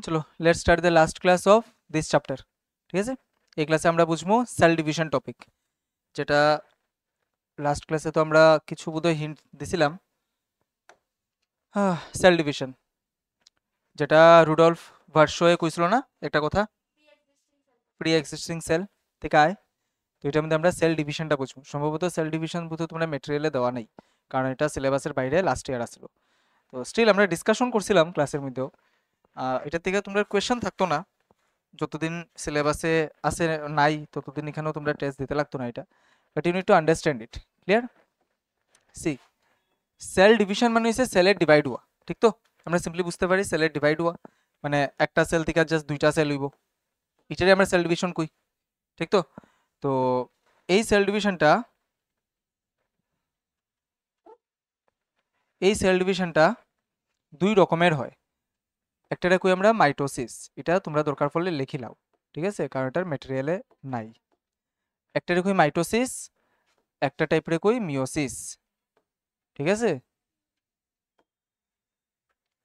চলো let's start the last class of this chapter. ঠিক আছে, এই ক্লাসে আমরা বুঝবো সেল ডিভিশন টপিক, যেটা লাস্ট ক্লাসে তো আমরা কিছু বোধহয় হিন্ট দিছিলাম। সেল ডিভিশন, যেটা রুডলফ ভার্শোয়ে কইছিল না একটা কথা, প্রি এক্সিস্টিং সেল থেকে আয়। তো এটার মধ্যে আমরা সেল ডিভিশনটা বুঝবো। সম্ভবত সেল ডিভিশন বুঝতে তোমরা মেটেরিয়ালে দেওয়া নেই, কারণ এটা সিলেবাসের বাইরে লাস্ট ইয়ার আসলো। তো স্টিল আমরা ডিসকাশন করছিলাম ক্লাসের মধ্যেও। এটার থেকে তোমরা কোয়েশ্চেন থাকতো না, যতদিন সিলেবাসে আছে নাই ততদিন এখানেও তোমরা টেস্ট দিতে লাগতো না এটা। But you need to understand it. Clear? See, cell division মানে হচ্ছে সেলের ডিভাইড হওয়া। ঠিক তো? আমরা সিম্পলি বুঝতে পারি সেলের ডিভাইড হওয়া মানে একটা সেল থেকে জাস্ট দুইটা সেল হইব, এটারই আমরা সেল ডিভিশন কই। ঠিক তো? তো এই সেল ডিভিশনটা দুই রকমের হয়। একটারে কই আমরা মাইটোসিস, এটা তোমরা দরকার পড়লে লিখি লাও, ঠিক আছে, কারণ এটার ম্যাটেরিয়ালে নাই। একটারে কই মাইটোসিস, একটা টাইপের কই মিওসিস। ঠিক আছে,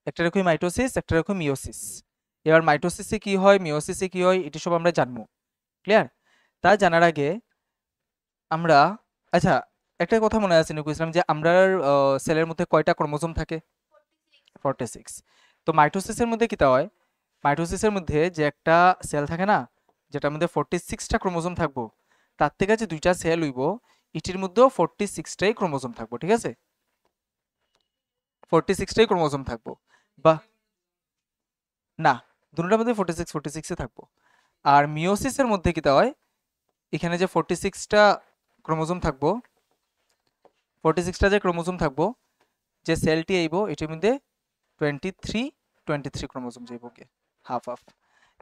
একটা রকম মাইটোসিস, একটা রকম মিওসিস। এবার মাইটোসিসে কি হয়, মিওসিসে কি হয়, এটি সব আমরা জানবো। ক্লিয়ার? তা জানার আগে আমরা, আচ্ছা, একটা কথা মনে আছে নিকুইসলাম যে আমরা সেলের মধ্যে কয়টা ক্রোমোজোম থাকে? 46। তো মাইটোসিসের মধ্যে কিতা হয়, মাইটোসিসের মধ্যে যে একটা সেল থাকে না, যেটার মধ্যে 46টা ক্রোমোজোম থাকবো, তার থেকে যে দুইটা সেল হইব, এটির মধ্যেও 46টাই ক্রোমোজোম থাকবো। ঠিক আছে, 46টাই ক্রোমোজোম থাকবো বা না, দুটোটার মধ্যে 46 থাকবো। আর মিওসিসের মধ্যে কি হয়, এখানে যে 46টা ক্রোমোজোম থাকবো, 46টা যে ক্রোমোজোম থাকবো, যে সেলটি আইব এটির মধ্যে 23 ক্রোমোজোম যাইব, কে হাফ হাফ।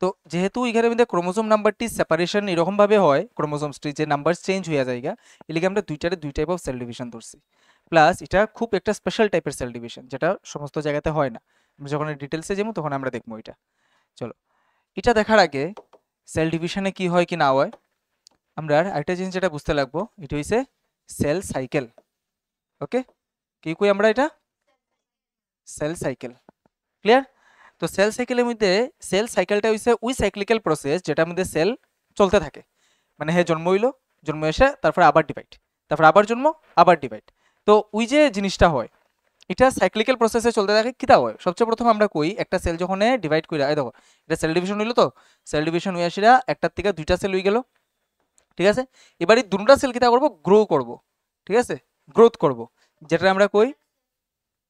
তো যেহেতু এখানে মধ্যে ক্রোমোজোম নাম্বারটি সেপারেশন এরকম ভাবে হয়, ক্রোমোজোমসটি যে নাম্বার চেঞ্জ হয়ে যায়, এলিগে আমরা দুইটারে দুই টাইপ অফ সেল ডিভিশন ধরছি। প্লাস এটা খুব একটা স্পেশাল টাইপের সেল ডিভিশন, যেটা সমস্ত জায়গাতে হয় না। আমরা যখন ডিটেলসে যাবো তখন আমরা দেখবো এটা। চলো, এটা দেখার আগে সেল ডিভিশনে কি হয় কি না হয়, আমরা আরেকটা জিনিস যেটা বুঝতে লাগবো, এটা হইছে সেল সাইকেল। ওকে, কি কই আমরা এটা? Cell cycle. ক্লিয়ার? তো সেল সাইকেলের মধ্যে সেল সাইকেলটা হইছে ওই সাইক্লিক্যাল প্রসেস যেটার মধ্যে সেল চলতে থাকে। মানে হে জন্ম হইলো, জন্ম এসে তারপরে আবার ডিভাইড, তারপর আবার জন্ম, আবার ডিভাইড। তো ওই যে জিনিসটা হয়, এটা সাইক্লিক্যাল প্রসেসে চলতে থাকে। কিতা হয়, সবচেয়ে প্রথম আমরা কই একটা সেল যখন ডিভাইড কইরা, এই দেখো এটা সেল ডিভিশন হইলো, তো সেল ডিভিশন হয়ে আসিরা একটার থেকে দুইটা সেল হয়ে গেল। ঠিক আছে, এবার এই দুটা সেল কিতা করব, গ্রো করব। ঠিক আছে, গ্রোথ করব, যেটা আমরা কই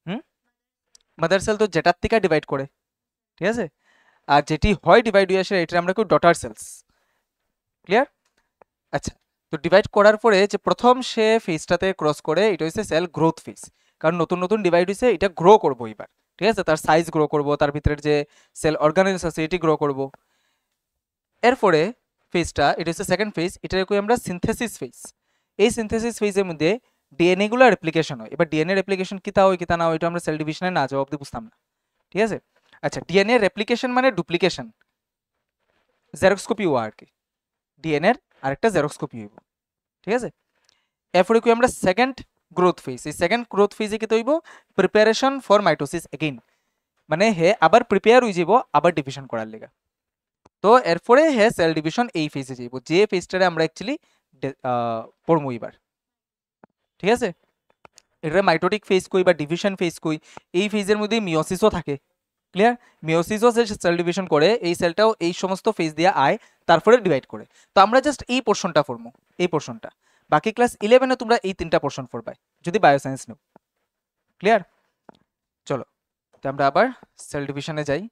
হুম মাদার সেল তো যেটার থেকে ডিভাইড করে। ঠিক আছে, আর যেটি হয় ডিভাইড হয়ে আসে এটা আমরা কই ডটার সেলস। ক্লিয়ার? আচ্ছা, তো ডিভাইড করার পরে যে প্রথম সে ফেজটাতে ক্রস করে, এটা হচ্ছে সেল গ্রোথ ফেজ। কারণ নতুন নতুন ডিভাইড হয়েছে, এটা গ্রো করব এবার। ঠিক আছে, তার সাইজ গ্রো করব, তার ভিতরের যে সেল অর্গানেলস আছে এটি গ্রো করব। এরপরে ফেজটা, এটা হচ্ছে সেকেন্ড ফেজ, এটাকে কই আমরা সিনথেসিস ফেজ। এই সিনথেসিস ফেজের মধ্যে ডিএনএ গুলো রেপ্লিকেশন হয়। এবার ডিএনএ রেপ্লিকেশন কিতা হয় কিতা না হয়, এটা আমরা সেল ডিভিশনে না জবাব দিয়ে বুঝতাম না। ঠিক আছে, আচ্ছা, ডিএনএ রেপ্লিকেশন মানে ডুপ্লিকেশন, জেরক্সকপি হওয়া আর কি। ডিএনএর আরেকটা জেরক্সকপি হইব। ঠিক আছে, এরপরে কি আমরা সেকেন্ড গ্রোথ ফেজ। এই সেকেন্ড গ্রোথ ফেজে কি হইব, প্রিপারেশন ফর মাইটোসিস এগেইন, মানে হে আবার প্রিপেয়ার হয়ে যাব আবার ডিভিশন করার লেগা। তো এরপরে হে সেল ডিভিশন এই ফেজে যাইব, যে ফেজটারে আমরা অ্যাকচুয়ালি পড়মু এবার। ঠিক আছে, এটা মাইটোটিক ফেজ কই বা ডিভিশন ফেজ কই, এই ফেজের মধ্যে মিওসিসও থাকে। ক্লিয়ার? মিওসিসও যে সেল ডিভিশন করে, এই সেলটাও এই সমস্ত ফেজ দিয়ে আয়, তারপরে ডিভাইড করে। তো আমরা জাস্ট এই পোর্শনটা পড়মু, এই পোর্শনটা। বাকি ক্লাস 11-এ তোমরা এই তিনটা পোর্শন পড়বাই যদি বায়োসায়েন্স নাও। ক্লিয়ার? চলো, তো আমরা আবার সেল ডিভিশনে যাই।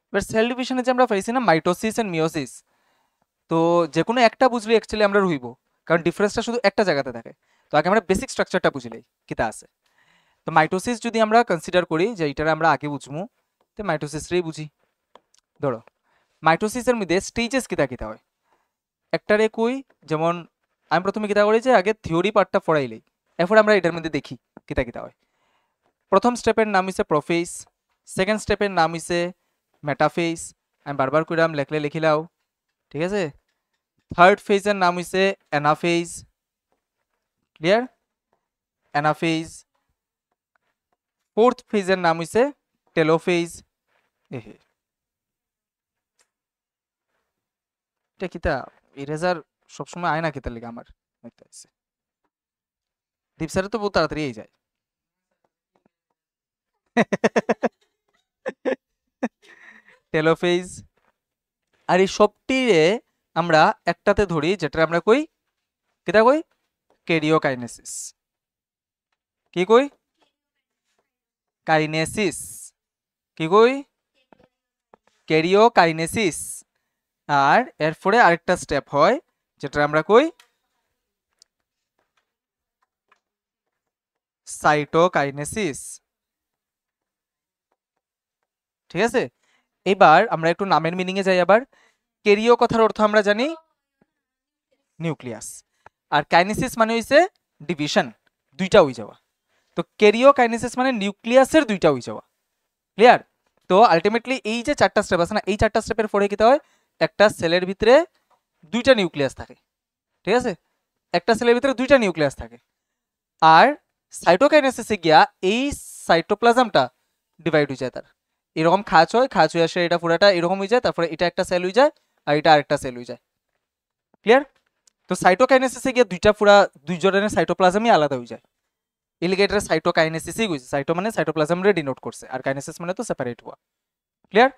এবার সেল ডিভিশনে যে আমরা পাইছি না মাইটোসিস এন্ড মিওসিস, তো যে কোনো একটা বুঝলে অ্যাকচুয়ালি আমরা রইব, কারণ ডিফারেন্সটা শুধু একটা জায়গাতে থাকে। তো আগে আমরা বেসিক স্ট্রাকচারটা বুঝিলাই কিতা আছে। তো মাইটোসিস যদি আমরা কনসিডার করি যে এটার আমরা আগে বুঝবো, তো মাইটোসিসটাই বুঝি। ধরো মাইটোসিসের মধ্যে স্টেজেস কিতা কিতা হয়, একটারে কই, যেমন আমি প্রথমে কিতা করি যে আগে থিওরি পার্টটা পড়াইলেই, এরপর আমরা এটার মধ্যে দেখি কিতা কিতা হয়। প্রথম স্টেপের নাম হইছে প্রোফেজ, সেকেন্ড স্টেপের নাম হইছে মেটাফেজ, আমি বারবার কইরাম লেখলে লিখিলাও। ঠিক আছে, থার্ড ফেজের নাম হইছে অ্যানাফেজ। ক্লিয়ার? অ্যানাফেজ। ফোর্থ ফেজের নাম হইছে টেলোফেজ। এহে, এটা কিতা ইরেজার সবসময় আয় না কিতার লিগে আমার দীপ স্যারের তো বহুত তাড়াতাড়ি এই যায় টেলোফেজ। আর এই সবটিরে আমরা একটাতে ধরি, যেটা আমরা কই কিতা কই ক্যারিওকাইনেসিস। কি কই কাইনেসিস, কি কই ক্যারিওকাইনেসিস। আর এরপরে আরেকটা স্টেপ হয় যেটা আমরা কই সাইটোকাইনেসিস। ঠিক আছে, এবার আমরা একটু নামের মিনিং এ যাই। আবার ক্যারিও কথার অর্থ আমরা জানি নিউক্লিয়াস, আর কাইনেসিস মানে হইছে ডিভিশন, দুইটা হই যাওয়া। তো ক্যারিওকাইনেসিস মানে নিউক্লিয়াসের দুইটা হই যাওয়া। ক্লিয়ার? তো আলটিমেটলি এই যে চারটা স্টেপ আছে না, এই চারটা স্টেপের পরে কি হয়, একটা সেলের ভিতরে দুইটা নিউক্লিয়াস থাকে। ঠিক আছে, একটা সেলের ভিতরে দুইটা নিউক্লিয়াস থাকে। আর সাইটোকাইনেসিসে গিয়া এই সাইটোপ্লাজমটা ডিভাইড হয়ে যায়, তার এরকম খাঁচ হয়, খাঁচ হয়ে আসে এটা পুরাটা এরকম হয়ে যায়, তারপরে এটা একটা সেল হয়ে যায় আর এটা আরেকটা সেল হয়ে যায়। ক্লিয়ার? তো সাইটোকাইনেসিসে গিয়ে দুইটা পুরা দুই জনের সাইটোপ্লাজমই আলাদা হয়ে যায়। এলিগেটর সাইটোকাইনেসিসই হইছে, সাইটো মানে সাইটোপ্লাজম রে ডিনোট করছে, আর কাইনেসিস মানে তো সেপারেট হওয়া। ক্লিয়ার?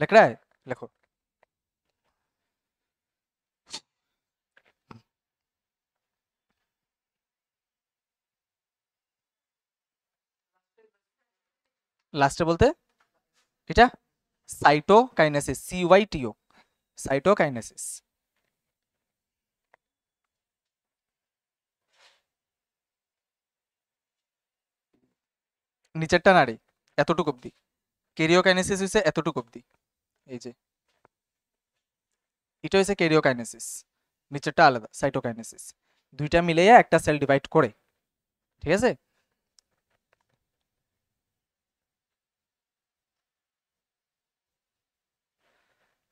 লেখ রা লেখো। লাস্টে বলতে এটা সাইটোকাইনেসিস, সিওয়াইটিও, সাইটোকাইনেসিস। নিচেরটা নাড়ি এতটুকু অব্দি, ক্যারিওকাইনেসিস হইছে এতটুকু অব্দি। এই যে এটা হইছে ক্যারিওকাইনেসিস, নিচেরটা আলাদা সাইটোকাইনেসিস। দুইটা মিলাইয়া একটা সেল ডিভাইড করে। ঠিক আছে,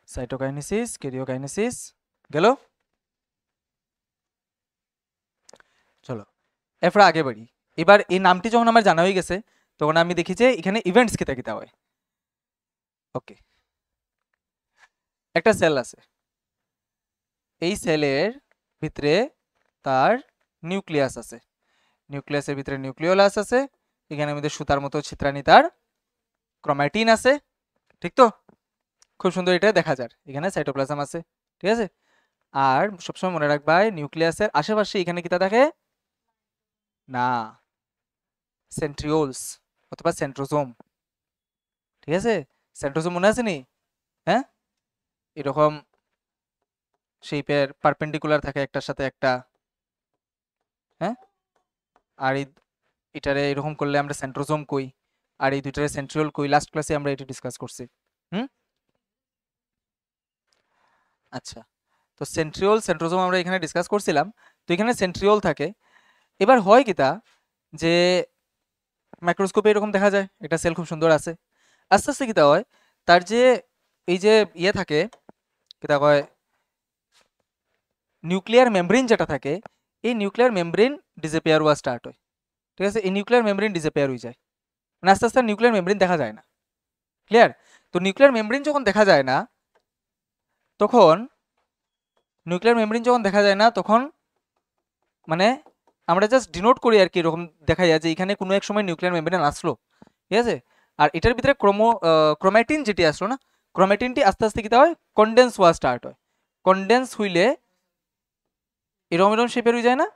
সাইটোকাইনেসিস ক্যারিওকাইনেসিস গেল। চলো এরপর আগে বাড়ি। এবার এই নামটি যখন আমার জানা হয়ে গেছে তখন আমি দেখি যে এখানে ইভেন্টস কিতা কিতা হয়। ওকে, একটা সেল আছে, এই সেলের ভিতরে তার নিউক্লিয়াস আছে, নিউক্লিয়াসের ভিতরে নিউক্লিওলাস আছে, এখানে আমাদের সুতার মতো ছিত্রানি তার ক্রোমাটিন আছে। ঠিক তো, খুব সুন্দর এটা দেখা যায়। এখানে সাইটোপ্লাজম আছে। ঠিক আছে, আর সবসময় মনে রাখবা নিউক্লিয়াসের আশেপাশে এখানে কিতা থাকে না, সেন্ট্রিওলস অথবা সেন্ট্রোজোম। ঠিক আছে, সেন্ট্রোজোম মনে আছে নি? হ্যাঁ, এরকম শেপের পারপেন্ডিকুলার থাকে একটার সাথে একটা। হ্যাঁ, আর এটারে এরকম করলে আমরা সেন্ট্রোজোম কই, আর এই দুইটারে সেন্ট্রিওল কই। লাস্ট ক্লাসে আমরা এটা ডিসকাস করছি। হুম, আচ্ছা, তো সেন্ট্রিওল সেন্ট্রোজোম আমরা এখানে ডিসকাস করছিলাম। তো এখানে সেন্ট্রিওল থাকে। এবার হয় কিতা যে মাইক্রোস্কোপে এরকম দেখা যায় একটা সেল খুব সুন্দর আছে, আস্তে আস্তে কিতা হয় তার যে এই যে ইয়ে থাকে কিতা কয় নিউক্লিয়ার মেমব্রেন যেটা থাকে, এই নিউক্লিয়ার মেমব্রেন ডিসঅ্যাপিয়ার হওয়া স্টার্ট হয়। ঠিক আছে, এই নিউক্লিয়ার মেমব্রেন ডিসঅ্যাপিয়ার হয়ে যায়, মানে আস্তে আস্তে নিউক্লিয়ার মেমব্রেন দেখা যায় না। ক্লিয়ার? তো নিউক্লিয়ার মেমব্রেন যখন দেখা যায় না তখন মানে আমরা জাস্ট ডিনোট করি আর কি, এরকম দেখা যায় যে এখানে কোনো এক সময় নিউক্লিয়ার মেমব্রেন আসলো। ঠিক আছে, আর এটার ভিতরে ক্রোম্যাটিন যেটি আসলো না, ক্রোম্যাটিনটি আস্তে আস্তে কি হয় কনডেন্স হওয়া স্টার্ট হয়। কনডেন্স হইলে এরম এরম শেপের হয়ে যায় না?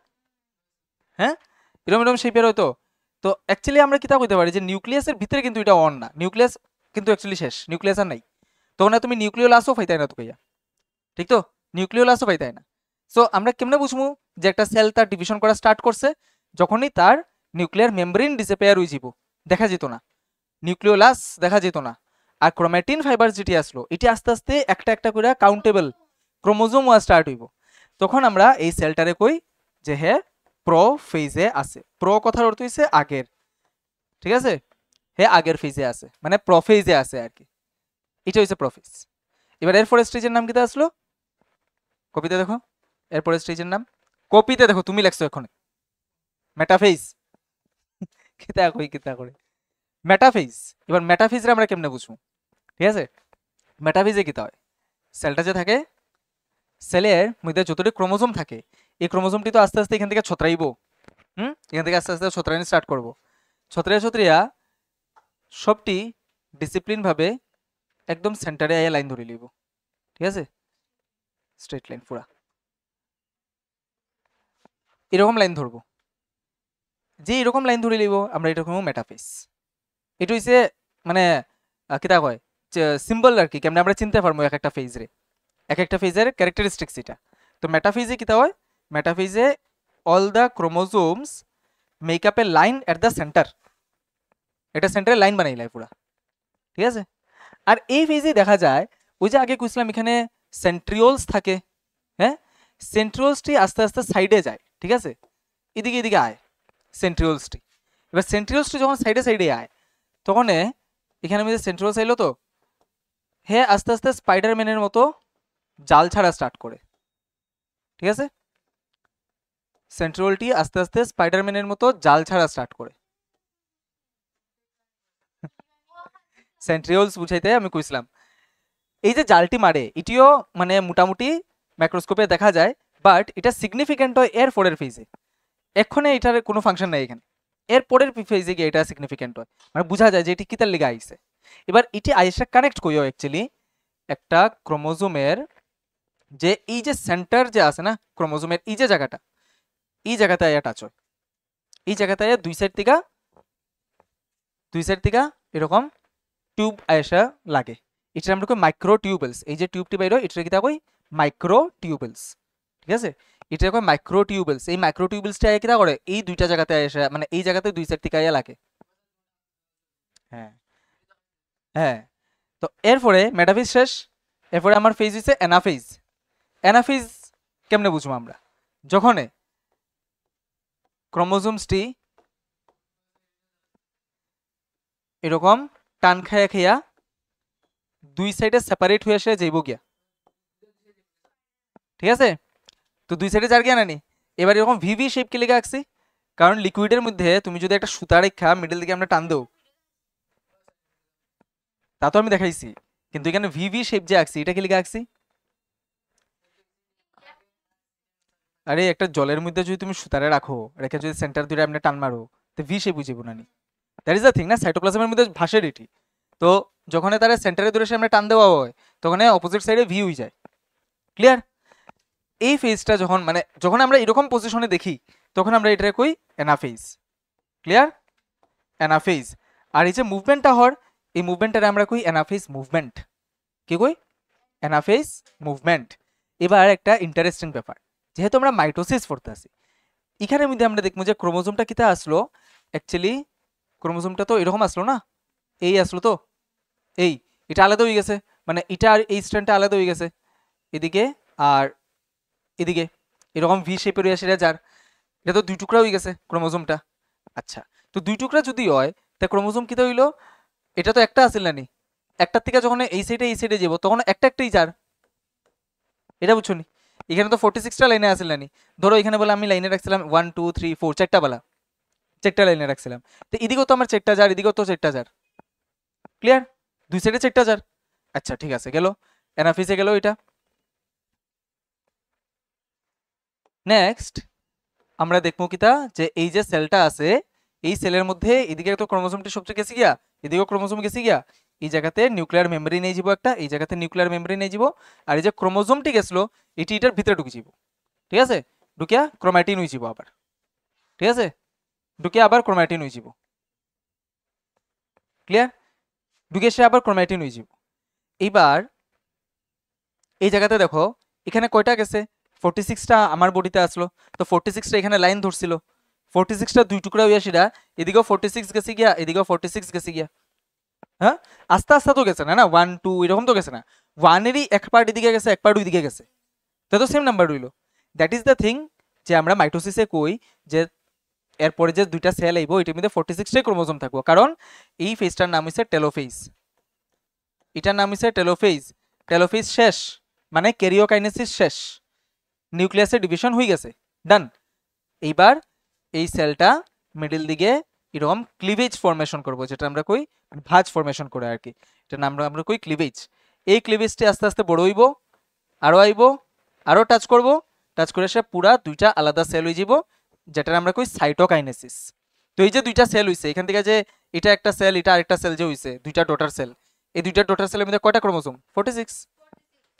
হ্যাঁ, এরম এরম শেপের হয়তো। তো অ্যাকচুয়ালি আমরা কিতা কইতে পারি যে নিউক্লিয়াসের ভিতরে কিন্তু এটা অন না, নিউক্লিয়াস কিন্তু অ্যাকচুয়ালি শেষ, নিউক্লিয়াস আর নাই। তখন তুমি নিউক্লিওলাসও পাইতাই না তো কইয়া। ঠিক তো, নিউক্লিওলাসও পাইতাই না। সো আমরা কেমনে বুঝবো যে একটা সেল তার ডিভিশন করা স্টার্ট করছে? যখনই তার নিউক্লিয়ার মেমব্রেন ডিসঅ্যাপিয়ার হয়ে যাব, দেখা যেত না, নিউক্লিওলাস দেখা যেত না, আর ক্রোম্যাটিন ফাইবার যেটি আসলো এটি আস্তে আস্তে একটা একটা করে কাউন্টেবল ক্রোমোজোম হওয়া স্টার্ট হইব, তখন আমরা এই সেলটারে কই যে হ্যাঁ প্রো ফেজে আছে। প্রো কথার অর্থ হইছে আগের। ঠিক আছে, হ্যাঁ আগের ফেজে আছে মানে প্রোফেজে আছে আর কি, এটা হইছে প্রোফেজ। এবার এরপর স্টেজের নাম কিটা আসলো? কপিতে দেখো, এরপর স্টেজের নাম কপিতে দেখো, তুমি লেখছো এখন মেটাফেজ। কিতা কই কিতা করে মেটাফেজ। এবার মেটাফেজে আমরা কেমনে বুঝবো? ঠিক আছে, মেটাফেজে কিতা হয় সেলটা যে থাকে সেলের মধ্যে যতটি ক্রোমোজোম থাকে এই ক্রোমোজোমটি তো আস্তে আস্তে এখান থেকে ছত্রাইব। এখান থেকে আস্তে আস্তে ছত্রানি স্টার্ট করব। ছত্রাইয়া ছত্রিয়া সবটি ডিসিপ্লিন ভাবে একদম সেন্টারে আইয়া লাইন ধরে লইব। ঠিক আছে, স্ট্রেট লাইন পুরা এরকম লাইন ধরবো। যে এরকম লাইন ধরে লইব আমরা এটা কোনো মেটাফেজ। এটা হইছে মানে কিতা কয় সিম্বল আর কি, কেমনে আমরা চিনতে পারবো এক একটা ফেজ রে, এক একটা ফেজের ক্যারেক্টারিস্টিক্স এটা। তো মেটাফেজে কিতা হয়, মেটাফেজে all the chromosomes make up a line at the centre, এটা সেন্টারে লাইন বানাইলাই পুরা। ঠিক আছে, আর এই ফেজে দেখা যায় ওই যে আগে কইছিলাম এখানে সেন্ট্রিওলস থাকে, হ্যাঁ সেন্ট্রিওলসটি আস্তে আস্তে সাইডে যায়। ঠিক আছে, এদিকে এদিকে আয় সেন্ট্রিওলসটি। এবার সেন্ট্রিওলসটি যখন সাইডে সাইডে আয় তখন এখানে মধ্যে সেন্ট্রিওলস আইলো, তো হ্যাঁ আস্তে আস্তে স্পাইডারম্যানের মতো জাল ছাড়া স্টার্ট করে। ঠিক আছে, সেন্ট্রিওলটি আস্তে আস্তে স্পাইডারম্যানের মতো জাল ছাড়া স্টার্ট করে। সেন্ট্রিওলস বুঝাইতে আমি কইছিলাম এই যে জালটি মারে এটিও মানে মোটামুটি মাইক্রোস্কোপে দেখা যায়, বাট এটা সিগনিফিক্যান্ট হয় এর পরের ফেজে। এক্ষণে এটার কোনো ফাংশন নাই এখানে, এর পরের ফেজে গিয়ে এটা সিগনিফিক্যান্ট হয়, মানে বোঝা যায় যে এটি কিতার লিগে আইছে। এবার এটি আইসা কানেক্ট করিও অ্যাকচুয়ালি একটা ক্রোমোজোমের যে এই যে সেন্টার যে আছে না ক্রোমোজোমের এই যে জায়গাটা, এই জায়গাতে আয়া টাচ হয়, এই জায়গাতে আয়া দুই সাইড থেকে এরকম টিউব আয়সা লাগে। এটা আমরা কই মাইক্রো টিউবেলস। এই যে টিউবটি বাইর হয় এটা কিতা কই মাইক্রো টিউবেলস। ঠিক আছে, এটা কই মাইক্রো টিউবেলস। এই মাইক্রো টিউবেলসটা আয়া কিতা করে এই দুইটা জায়গাতে আয়সা, মানে এই জায়গাতে দুই সাইড থেকে আয়া লাগে। হ্যাঁ হ্যাঁ, তো এরপরে মেটাফেজ শেষ, এরপরে আমার ফেজ হইছে অ্যানাফেজ। অ্যানাফেজ কেমনে বুঝবো আমরা, যখন ক্রোমোজোমসটি এরকম টান খায়া খাইয়া দুই সাইডে সেপারেট হয়ে আসে যাইব গিয়া। ঠিক আছে, তো দুই সাইডে যার গিয়া নানি এবার এরকম ভিভি শেপ কে লেগে আঁকছি, কারণ লিকুইডের মধ্যে তুমি যদি একটা সুতা রেখা মিডল দিকে আমরা টান দেও, তা তো আমি দেখাইছি, কিন্তু এখানে ভিভি শেপ যে আঁকছি এটা কি লেগে আঁকছি, আরে একটা জলের মধ্যে যদি তুমি সুতারে রাখো রেখে যদি সেন্টার ধরে আপনি টান মারো তো ভি শেপ বুঝিব না নি। দ্যাট ইজ দ্য থিং না, সাইটোপ্লাজমের মধ্যে ভাসের এটি। তো যখন তারা সেন্টারে ধরে সামনে টান দেওয়া হয় তখন অপোজিট সাইডে ভি হয়ে যায়। ক্লিয়ার, এই ফেজটা যখন মানে যখন আমরা এরকম পজিশনে দেখি তখন আমরা এটা কই অ্যানাফেজ। Clear, anaphase. আর এই যে মুভমেন্টটা হর এই মুভমেন্টটা আমরা কই অ্যানাফেজ মুভমেন্ট। কি কই অ্যানাফেজ মুভমেন্ট। এবার একটা ইন্টারেস্টিং ব্যাপার, যেহেতু আমরা মাইটোসিস পড়তে আসি এখানের মধ্যে আমরা দেখবো যে ক্রোমোজোমটা কিতা আসলো, অ্যাকচুয়ালি ক্রোমোজোমটা তো এরকম আসলো না, এই আসলো তো এই, এটা আলাদা হয়ে গেছে, মানে এটা আর এই স্ট্যান্ডটা আলাদা হয়ে গেছে এদিকে আর এদিকে এরকম ভি শেপের হয়ে সেটা যার, এটা তো দুই টুকরা হয়ে গেছে ক্রোমোজোমটা। আচ্ছা, তো দুই টুকরা যদি হয় তা ক্রোমোজোম কিতা হইলো, এটা তো একটা আসিল না, একটার থেকে যখন এই সাইডে যাব তখন একটা একটাই যার, এটা বুঝছো নি। এখানে তো 46টা লাইনে আসিল না, ধরো এখানে বলে আমি লাইনে রাখছিলাম 1 2 3 4 চারটা বেলা, চারটা লাইনে রাখছিলাম, তো এদিকেও তো আমার চারটা যার এদিকেও তো চারটা যার। ক্লিয়ার, দুই সাইডে চারটা যার। আচ্ছা ঠিক আছে, গেল অ্যানাফিসে গেল এটা। নেক্সট আমরা দেখবো কিতা যে এই যে সেলটা আছে এই সেলের মধ্যে এদিকে তো ক্রোমোজোমটি সবচেয়ে গেছে গিয়া, এদিকেও ক্রোমোজোম গেছে গিয়া, এই জায়গাতে নিউক্লিয়ার মেমব্রেন নিয়ে যাব একটা, এই জায়গাতে নিউক্লিয়ার মেমব্রেন নিয়ে যাব, আর এই যে ক্রোমোজোমটি গেছিল এটি এটার ভিতরে ঢুকে যাব। ঠিক আছে, ঢুকিয়া ক্রোমাটিন হয়ে যাব আবার। ঠিক আছে, ঢুকিয়া আবার ক্রোমাটিন হয়ে যাব। ক্লিয়ার, ঢুকে সে আবার ক্রোমাটিন হয়ে যাব। এইবার এই জায়গাতে দেখো এখানে কয়টা গেছে, 46টা আমার বডিতে আসলো, তো 46টা এখানে লাইন ধরছিল, 46টা দুই টুকরা হইয়া সেটা এদিকেও 46 গেছে গিয়া এদিকেও 46 গেছে গিয়া। হ্যাঁ, আস্তে আস্তে তো গেছে না, না 1 2 এরকম তো গেছে না, 1-এরই এক পার্ট এদিকে গেছে এক পার্ট ওইদিকে গেছে, তা তো সেম নাম্বার রইল। দ্যাট ইজ দ্য থিং যে আমরা মাইটোসিসে কই যে এরপরে যে দুইটা সেল আইব এটার মধ্যে 46টাই ক্রোমোজোম থাকবো, কারণ এই ফেজটার নাম হচ্ছে টেলোফেজ, এটার নাম হচ্ছে টেলোফেজ। টেলোফেজ শেষ মানে ক্যারিওকাইনেসিস শেষ, নিউক্লিয়াসের ডিভিশন হয়ে গেছে, ডান। এইবার এই সেলটা মিডল দিকে এরকম ক্লিভেজ ফরমেশন করবো, যেটা আমরা কই ভাঁজ ফরমেশন করে আর কি, এটা নাম আমরা কই ক্লিভেজ। এই ক্লিভেজটি আস্তে আস্তে বড় হইব, আরো আইব, আরো টাচ করব, টাচ করে সে পুরা দুইটা আলাদা সেল হয়ে যাব, যেটা আমরা কই সাইটোকাইনেসিস। তো এই যে দুইটা সেল হইছে এখান থেকে, যে এটা একটা সেল এটা আরেকটা সেল যে হইছে, দুইটা ডটার সেল, এই দুইটা ডটার সেলের মধ্যে কয়টা ক্রোমোসোম? 46।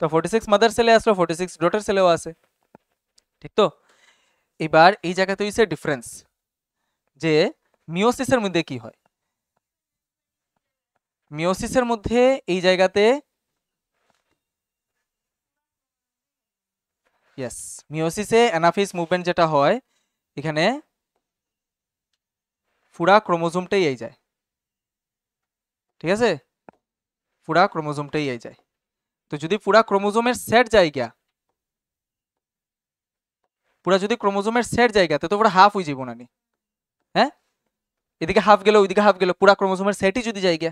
তো 46 মাদার সেলে আসলো, 46 ডটার সেলেও আছে, ঠিক তো? এবার এই জায়গাতে হইছে ডিফারেন্স, যে মিওসিসের মধ্যে কি হয়। মিওসিসের মধ্যে এই জায়গাতে, ইয়েস, মিওসিসে অ্যানাফেজ মুভমেন্ট যেটা হয়, এখানে পুরা ক্রোমোজোমটাই এই যায়, ঠিক আছে, পুরা ক্রোমোজোমটাই এই যায়। তো যদি পুরা ক্রোমোজোমের সেট জায়গা, পুরা যদি ক্রোমোজোমের সেট জায়গা, তো পুরা হাফ হয়ে যাব না নি? হ্যাঁ, এদিকে হাফ গেল ওইদিকে হাফ গেল, পুরা ক্রোমোজোমের সেটই যদি জায়গা,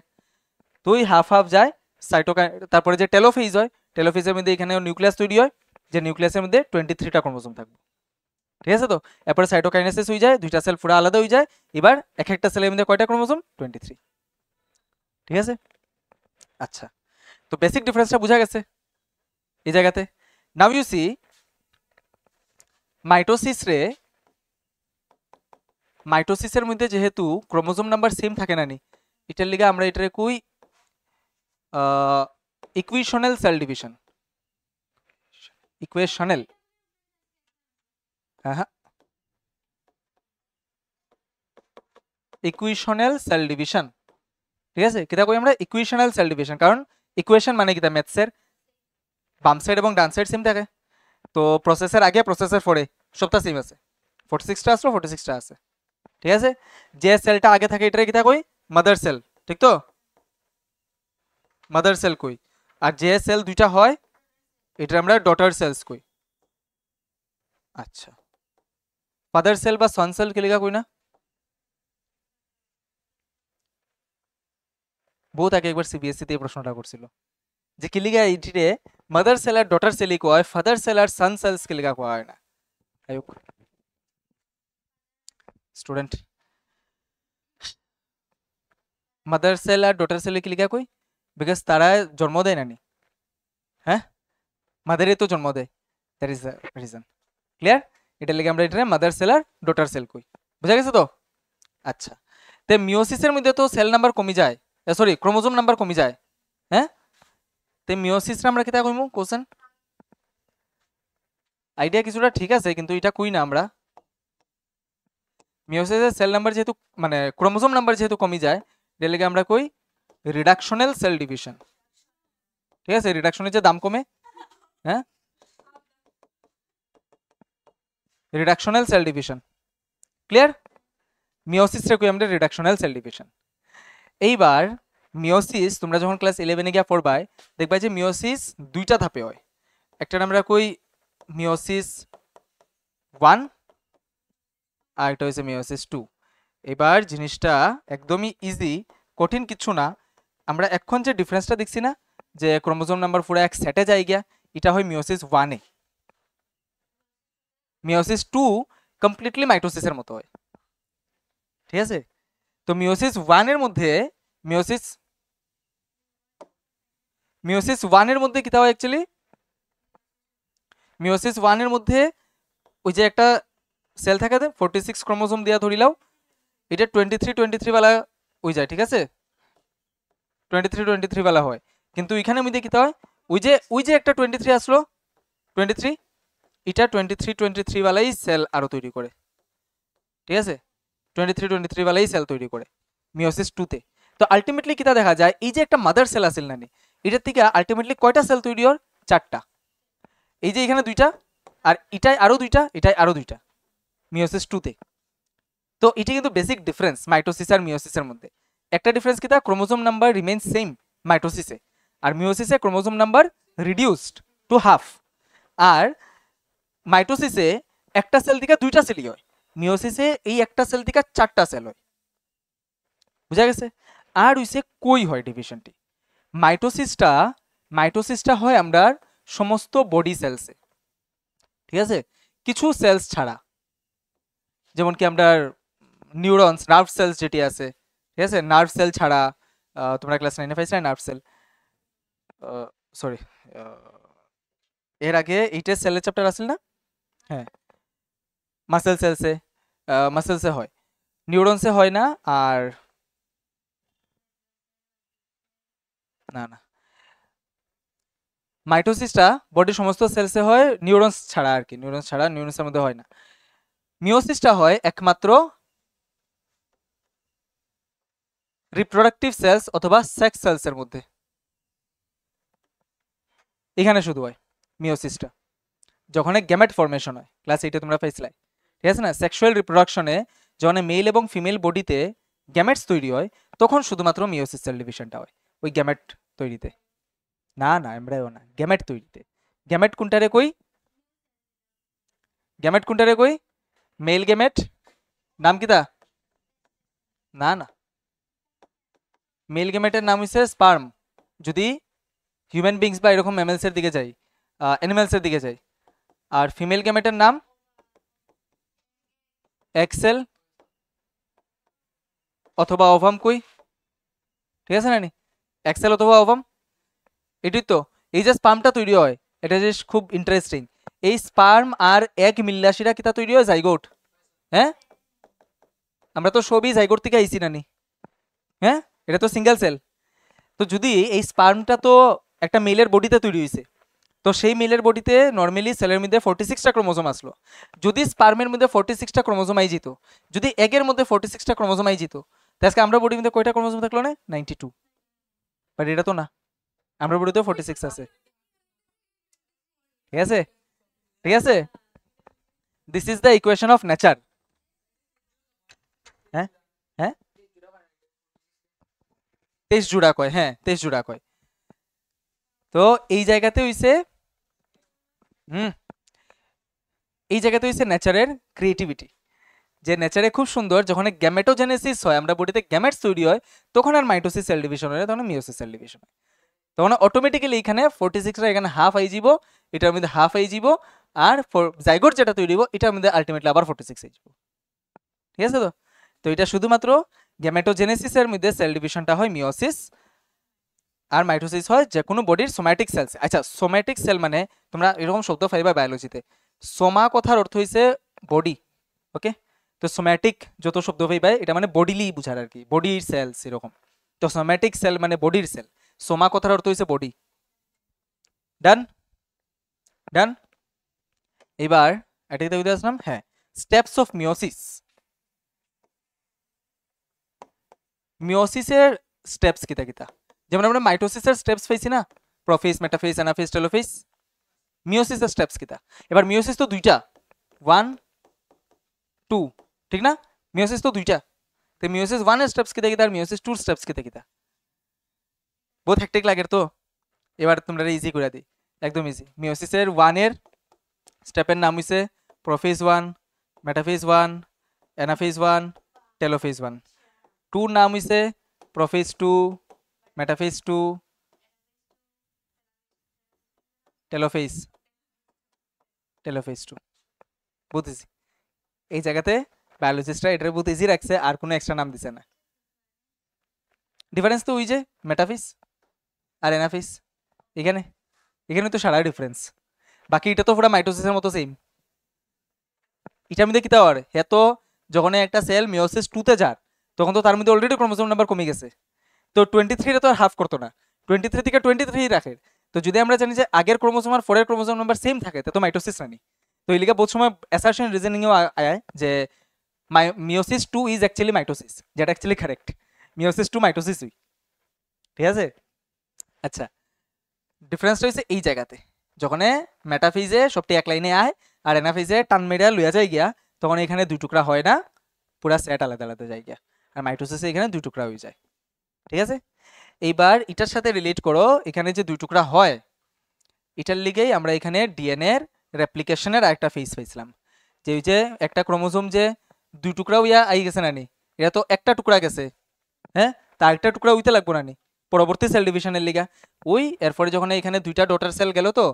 তো ওই হাফ হাফ যায় সাইটোকাইন। তারপরে যে টেলোফেজ হয়, টেলোফেজের মধ্যে এখানে নিউক্লিয়াস তৈরি হয়, যে নিউক্লিয়াসের মধ্যে 23টা ক্রোমোজোম থাকবে, ঠিক আছে। তো এরপরে সাইটোকাইনেসিস হয়ে যায়, দুইটা সেল পুরো আলাদা হয়ে যায়, এবার এক একটা সেলের মধ্যে কয়টা ক্রোমোজোম? 23, ঠিক আছে। আচ্ছা, তো বেসিক ডিফারেন্সটা বোঝা গেছে এই জায়গাতে। নাও ইউ সি মাইটোসিস রে, মাইটোসিসের মধ্যে যেহেতু ক্রোমোজোম নাম্বার সেম থাকে না নি, এটার লিগে আমরা এটারে কই ইকুয়েশনাল সেল ডিভিশন। ইকুয়েশনাল, হ্যাঁ, ইকুয়েশনাল সেল ডিভিশন, ঠিক আছে। কিতা কই আমরা? ইকুয়েশনাল সেল ডিভিশন, কারণ ইকুয়েশন মানে কিতা? ম্যাথসের বাম সাইড এবং ডান সাইড সেম থাকে। তো প্রসেসের আগে প্রসেসের পরে সবটা সেম আছে, 46টা আসলো 46টা আছে, ঠিক আছে। যে সেলটা আগে থাকে এটারে কিতা কই? মাদার সেল, ঠিক তো? মাদার সেল কই। আর যে সেল দুইটা হয় এটা আমরা ডটার সেলস কই। আচ্ছা, ফাদার সেল বা সন সেল কে লিগা কই না? বহুত আগে একবার সিবিএসসি তে এই প্রশ্নটা করছিল, যে কি লিগা এইটিরে মাদার সেল আর ডটার সেলই কয়, ফাদার সেল আর সন সেলস কে লিগা কয় না? আয়ুক স্টুডেন্ট, মাদার সেল আর ডটার সেল কি লিগা কই? বিকজ তারা জন্ম দেয় না নি, হ্যাঁ, মাদারই তো জন্ম দেয়, that is the reason. Clear? এটা লিগে আমরা এটা মাদার সেল আর ডটার সেল কই, বুঝা গেছে তো? আচ্ছা, তে মিওসিসের মধ্যে তো সেল নাম্বার কমে যায়, সরি ক্রোমোজোম নাম্বার কমে যায়, হ্যাঁ। তে মিওসিস আমরা কিতা কইমু? কোশ্চেন আইডিয়া কিছুটা ঠিক আছে, কিন্তু এটা কই না আমরা। মিওসিসের সেল নাম্বার যেহেতু, মানে ক্রোমোজোম নাম্বার যেহেতু কমে যায়, এর লিগে আমরা কই রিডাকশনাল সেল ডিভিশন, ঠিক আছে। রিডাকশনের যে দাম কমে, হ্যাঁ, reductional cell division. Clear? Meiosis রে কই আমরা রিডাকশনাল সেল ডিভিশন। এইবার মিওসিস তোমরা যখন ক্লাস 11-এ গিয়া পড়বাই, দেখবা যে মিওসিস দুইটা ধাপে হয়। একটা আমরা কই মিওসিস 1, আর একটা হচ্ছে মিওসিস 2। এবার জিনিসটা একদমই ইজি, কঠিন কিছু না। আমরা এখন যে ডিফারেন্সটা দেখছি না, যে ক্রোমোজোম নাম্বার পুরো এক সেটে যায় গিয়া, এটা হয় মিওসিস 1-এ। মিওসিস 2 কমপ্লিটলি মাইটোসিসের মতো হয়, ঠিক আছে। তো মিওসিস 1-এর মধ্যে, মিওসিস মিওসিস 1-এর মধ্যে কিতা হয় অ্যাকচুয়ালি? মিওসিস 1-এর মধ্যে ওই যে একটা সেল থাকে 46 ক্রোমোজোম দিয়া ধরিলাও, এটা 23 বেলা ওই যায়, ঠিক আছে, 23 বেলা হয়। কিন্তু এখানে মধ্যে কিতা হয়, ওই যে একটা 23 আসলো, 23, এটা 23 বেলাই সেল আরো তৈরি করে, ঠিক আছে, 23 বেলাই সেল তৈরি করে মিওসিস 2-তে। তো আলটিমেটলি কিতা দেখা যায়, এই যে একটা মাদার সেল আসিল নানি, এটার থেকে আলটিমেটলি কয়টা সেল তৈরি হয়? 4টা। এই যে এখানে 2টা, আর এটাই আরো 2টা, এটাই আরো 2টা মিওসিস 2-তে। তো এটি কিন্তু বেসিক ডিফারেন্স মাইটোসিস আর মিওসিসের মধ্যে। একটা ডিফারেন্স কিতা, ক্রোমোজোম নাম্বার রিমেইন সেম মাইটোসিসে, আর মিওসিসে chromosome number reduced to half. আর মাইটোসিসে একটা সেল থেকে 2টা সেলই হয়, মিওসিসে এই একটা সেল থেকে 4টা সেল হয়, বুঝা গেছে? আর হইছে কই হয় ডিভিশনটি? মাইটোসিসটা মাইটোসিসটা হয় আমরা সমস্ত বডি সেলসে, ঠিক আছে, কিছু সেলস ছাড়া, যেমন কি আমরা নিউরনস, নার্ভ সেলস যেটি আছে, ঠিক আছে, নার্ভ সেল ছাড়া, তোমরা ক্লাস 9-এ পাইছিলে নার্ভ সেল, সরি, এর আগে এইটা সেলের চ্যাপ্টার আসল না? হ্যাঁ, মাসেল সেলসে, মাসেলসে হয়, নিউরনসে হয় না। আর না না, মাইটোসিসটা বডির সমস্ত সেলসে হয়, নিউরনস ছাড়া আর কি, নিউরনস ছাড়া, নিউরনসের মধ্যে হয় না। মিওসিসটা হয় একমাত্র রিপ্রোডাক্টিভ সেলস অথবা সেক্স সেলসের মধ্যে, এখানে শুধু হয় মিওসিসটা, যখন গ্যামেট ফর্মেশন হয়, ক্লাস 8 তোমরা পাইছিলাই, ঠিক আছে না? সেক্সুয়াল রিপ্রোডাকশনে যখন মেল এবং ফিমেল বডিতে গ্যামেটস তৈরি হয়, তখন শুধুমাত্র মিওসিস সেল ডিভিশনটা হয় ওই গ্যামেট তৈরিতে। না না, এমব্রায়ো না, গ্যামেট তৈরিতে। গ্যামেট কোনটারে কই? গ্যামেট কোনটারে কই? মেল গ্যামেট নাম কিতা? না না, মেল গ্যামেটের নাম হইছে স্পার্ম, যদি হিউম্যান বিংস বা এরকম ম্যামেলসের দিকে যাই, অ্যানিমেলসের দিকে যাই। আর ফিমেল গ্যামেটের নাম এক্সেল অথবা ওভাম কই, ঠিক আছে না নি? এক্সেল অথবা ওভাম, এটাই তো। এই যে স্পার্মটা তৈরি হয়, এটা যে খুব ইন্টারেস্টিং, এই স্পার্ম আর এক মিল্লাসিরা কিতা তৈরি হয়? জাইগোট। হ্যাঁ, আমরা তো সবই জাইগোট থেকে আইছি নানি। হ্যাঁ, এটা তো সিঙ্গেল সেল। তো যদি এই স্পার্মটা তো একটা মেলের বডিতে তৈরি হয়েছে, তো সেই মেলের বডিতে নর্মালি সেলের মধ্যে 46টা ক্রোমোজোম আসলো। যদি স্পার্মের মধ্যে 46টা ক্রোমোজোম আই যেত, যদি এগের মধ্যে 46টা ক্রোমোজোম আই যেত, তো আজকে আমরা বডির মধ্যে কয়টা ক্রোমোজোম থাকলো না? 92। বাট এটা তো না, আমরা বডিতেও 46 আছে, ঠিক আছে? ঠিক আছে, this is the equation of nature. হ্যাঁ হ্যাঁ, 23 জোড়া কয়, হ্যাঁ 23 জোড়া কয়। তো এই জায়গাতে হইছে, হুম, এই জায়গাতে হইছে নেচারের ক্রিয়েটিভিটি, যে নেচারে খুব সুন্দর, যখন গ্যামেটোজেনেসিস হয়, আমরা বডিতে গ্যামেটস তৈরি হয়, তখন আর মাইটোসিস সেল ডিভিশন হয়, তখন মিওসিস সেল ডিভিশন হয়। তখন অটোমেটিক্যালি এখানে 46টা এখানে হাফ আই যাব, এটার মধ্যে হাফ আই যাব, আর জাইগোট যেটা তৈরি হইব এটার মধ্যে আলটিমেটলি আবার 46 আই যাব, ঠিক আছে? তো তো এটা শুধুমাত্র গ্যামেটোজেনেসিসের মধ্যে সেল ডিভিশনটা হয় মিওসিস, আর মাইটোসিস হয় যে কোনো বডির সোম্যাটিক সেলস। আচ্ছা, সোম্যাটিক সেল মানে তোমরা এরকম শব্দ পাইবা বায়োলজিতে, সোমা কথার অর্থ হইছে বডি, ওকে? তো সোম্যাটিক যত শব্দ পাইবা এটা মানে বডিলি বুঝার আর কি, বডির সেলস এরকম। তো সোম্যাটিক সেল মানে বডির সেল, সোমা কথার অর্থ হইছে বডি। ডান ডান। এবার এটাকে দেখতে আসলাম, হ্যাঁ, স্টেপস অফ মিওসিস। মিওসিসের স্টেপস কিতা কিতা? যেমন আমরা মাইটোসিসের স্টেপস পাইছি না, প্রোফেজ, মেটাফেজ, অ্যানাফেজ, টেলোফেজ। মিওসিসের স্টেপস কিতা? এবার মিওসিস তো দুইটা, 1 2, ঠিক না? মিওসিস তো দুইটা, তো মিওসিস 1 এর স্টেপস কিতা কিতা আর মিওসিস 2 এর স্টেপস কিতা কিতা? বহুত হেক্টিক লাগে তো। এবার তোমরা ইজি করে দিই, একদম ইজি। মিওসিসের 1 এর স্টেপের নাম হইছে প্রোফেজ 1, মেটাফেজ 1, অ্যানাফেজ 1, টেলোফেজ 1। 2 নাম হইছে প্রোফেজ 2, মেটাফেজ 2, টেলোফেজ, টেলোফেজ 2। বহুত ইজি। এই জায়গাতে বায়োলজিস্টরা এটার বহুত ইজি রাখছে, আর কোনো এক্সট্রা নাম দিছে না। ডিফারেন্স তো ওই যে মেটাফিস আর এনাফিস, এখানে এখানে তো সারা ডিফারেন্স। বাকি এটা তো পুরো মাইটোসিসের মতো সেম। এটার মধ্যে কি তার এত, যখন একটা সেল মিওসিস 2 তে যায়, তখন তো তার মধ্যে অলরেডি ক্রোমোজোম নাম্বার কমে গেছে, তো 23 টা তো আর হাফ করতো না, 23 থেকে 23 রাখে। তো যদি আমরা জানি যে আগের ক্রোমোজোম আর পরের ক্রোমোজোম নাম্বার সেম থাকে, তো মাইটোসিস রানি। তো এই লিগা বহুত সময় অ্যাসারশন রিজনিংও আয় যে মিওসিস 2 ইজ অ্যাকচুয়ালি মাইটোসিস, যেটা অ্যাকচুয়ালি কারেক্ট, মিওসিস 2 মাইটোসিস হই, ঠিক আছে? আচ্ছা, ডিফারেন্সটা হচ্ছে এই জায়গাতে, যখন মেটাফিজে সবটি এক লাইনে আয় আর এনাফিজে টান মেরা লইয়া যায় গিয়া, তখন এখানে দুই টুকরা হয় না, পুরা সেট আলাদা আলাদা যায় গিয়া, আর মাইটোসিসে এখানে দুই টুকরা হয়ে যায়, ঠিক আছে? এইবার এটার সাথে রিলেট করো, এখানে যে দুই টুকরা হয়, এটার লিগেই আমরা এখানে ডিএনএ এর রেপ্লিকেশনের আরেকটা ফেজ পাইছিলাম, যে ওই যে একটা ক্রোমোজোম যে দুই টুকরা হইয়া আই গেছে না নি, এটা তো একটা টুকরা গেছে, হ্যাঁ, তার একটা টুকরা হইতে লাগবো না নি পরবর্তী সেল ডিভিশনের লিগা। ওই এরপরে যখন এখানে দুইটা ডটার সেল গেল, তো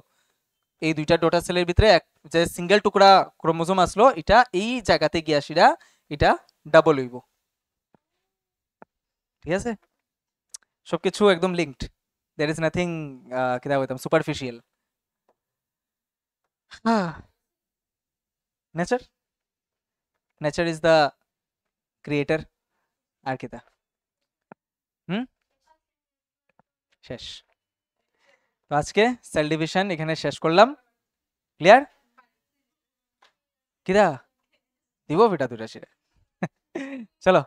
এই দুইটা ডটার সেলের ভিতরে এক যে সিঙ্গেল টুকরা ক্রোমোজোম আসলো, এটা এই জায়গাতে গিয়া সিরা এটা ডাবল হইব, ঠিক আছে? সবকিছু একদম লিঙ্কড, দ্যার ইজ নাথিং কিতা হইতাম superficial. Nature, nature is the creator. আর কি তা? হুম, শেষ। তো আজকে সেল ডিভিশন এখানে শেষ করলাম। ক্লিয়ার? কিরা দিব বেটা দুটা সেটা। চলো